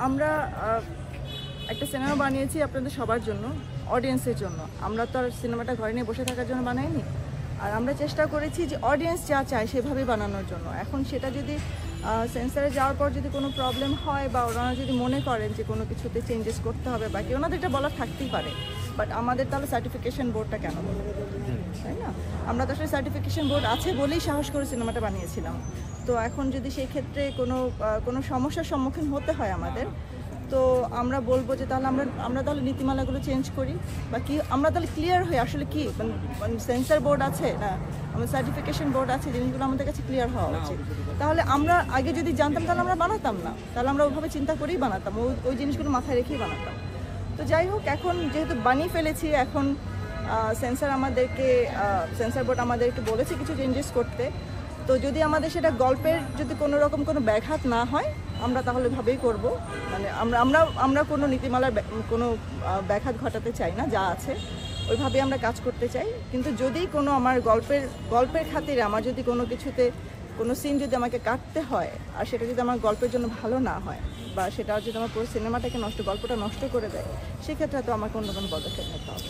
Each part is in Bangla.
আমরা একটা সিনেমা বানিয়েছি আপনাদের সবার জন্য, অডিয়েন্সের জন্য। আমরা তো আর সিনেমাটা ঘরে নিয়ে বসে থাকার জন্য বানাইনি। আর আমরা চেষ্টা করেছি যে অডিয়েন্স যা চায় সেভাবেই বানানোর জন্য। এখন সেটা যদি সেন্সারে যাওয়ার পর যদি কোনো প্রবলেম হয় বা ওনারা যদি মনে করেন যে কোনো কিছুতে চেঞ্জেস করতে হবে বা কি, ওনাদের এটা বলার থাকতেই পারে। বাট আমাদের তাহলে সার্টিফিকেশন বোর্ডটা কেন বলবো, তাই না? আমরা তো আসলে সার্টিফিকেশন বোর্ড আছে বলেই সাহস করে সিনেমাটা বানিয়েছিলাম। তো এখন যদি সেই ক্ষেত্রে কোনো সমস্যার সম্মুখীন হতে হয় আমাদের, তো আমরা বলবো যে তাহলে আমরা তাহলে নীতিমালাগুলো চেঞ্জ করি বা কি, আমরা তাহলে ক্লিয়ার হই আসলে কি সেন্সার বোর্ড আছে না আমাদের সার্টিফিকেশন বোর্ড আছে, জিনিসগুলো আমাদের কাছে ক্লিয়ার হওয়া উচিত। তাহলে আমরা আগে যদি জানতাম তাহলে আমরা বানাতাম না, তাহলে আমরা ওইভাবে চিন্তা করেই বানাতাম, ওই জিনিসগুলো মাথায় রেখেই বানাতাম। তো যাই হোক, এখন যেহেতু বানিয়ে ফেলেছি, এখন সেন্সার বোর্ড আমাদেরকে বলেছে কিছু চেঞ্জেস করতে। তো যদি আমাদের সেটা গল্পের যদি কোনো রকম কোনো ব্যাঘাত না হয়, আমরা তাহলে ভাবেই করব। মানে আমরা কোনো নীতিমালার কোনো ব্যাঘাত ঘটাতে চাই না, যা আছে ওইভাবে আমরা কাজ করতে চাই। কিন্তু যদি কোনো আমার গল্পের খাতিরে আমার যদি কোনো কিছুতে কোনো সিন যদি আমাকে কাটতে হয়, আর সেটা যদি আমার গল্পের জন্য ভালো না হয় বা সেটা যদি আমার পুরো সিনেমাটাকে গল্পটা নষ্ট করে দেয়, সেক্ষেত্রে তো আমাকে অন্য কোনো পদক্ষেপ নিতে হবে।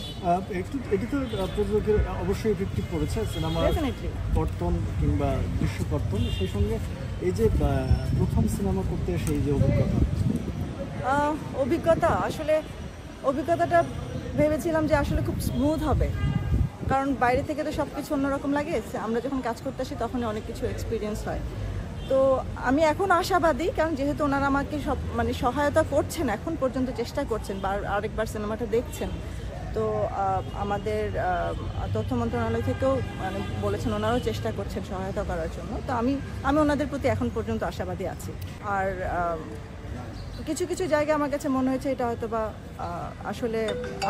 এটি তো প্রযোজকের অবশ্যই এফেক্টিভ করেছে সিনেমার কর্তন কিংবা দৃশ্য কর্তন, সেই সঙ্গে এই যে প্রথম সিনেমা করতে এসে এই যে অভিজ্ঞতাটা ভেবেছিলাম যে আসলে খুব স্মুথ হবে, কারণ বাইরে থেকে তো সব কিছু অন্যরকম লাগে। আমরা যখন কাজ করতে আসি তখনই অনেক কিছু এক্সপিরিয়েন্স হয়। তো আমি এখন আশাবাদী, কারণ যেহেতু ওনারা আমাকে সহায়তা করছেন, এখন পর্যন্ত চেষ্টা করছেন বা আরেকবার সিনেমাটা দেখছেন। তো আমাদের তথ্য মন্ত্রণালয় থেকেও বলেছেন ওনারাও চেষ্টা করছেন সহায়তা করার জন্য। তো আমি ওনাদের প্রতি এখন পর্যন্ত আশাবাদী আছি। আর কিছু কিছু জায়গায় আমার কাছে মনে হয়েছে এটা হয়তো বা আসলে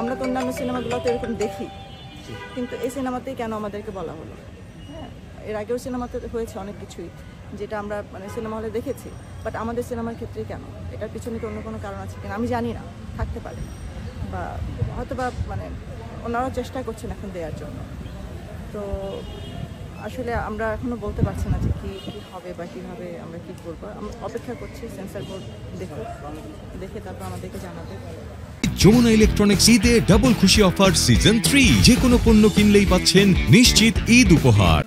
আমরা তো অন্যান্য সিনেমাগুলোতে এরকম দেখি, কিন্তু এই সিনেমাতেই কেন আমাদেরকে বলা হলো? হ্যাঁ, এর আগেও সিনেমাতে হয়েছে অনেক কিছুই যেটা আমরা সিনেমা হলে দেখেছি, বাট আমাদের সিনেমার ক্ষেত্রেই কেন? এটার পিছনে কি অন্য কোনো কারণ আছে কিনা আমি জানি না, থাকতে পারে, বা হয়তো বা ওনারাও চেষ্টা করছেন এখন দেওয়ার জন্য। তো আসলে আমরা এখনও বলতে পারছি না যে কী হবে বা কীভাবে আমরা কী করবো। আমরা অপেক্ষা করছি সেন্সার বোর্ড দেখে তারপর আমাদেরকে জানাবে। যমুনা ইলেকট্রনিক্স ঈদে ডাবল খুশি অফার সিজন 3, যে কোনো পণ্য কিনলেই পাচ্ছেন নিশ্চিত ঈদ উপহার।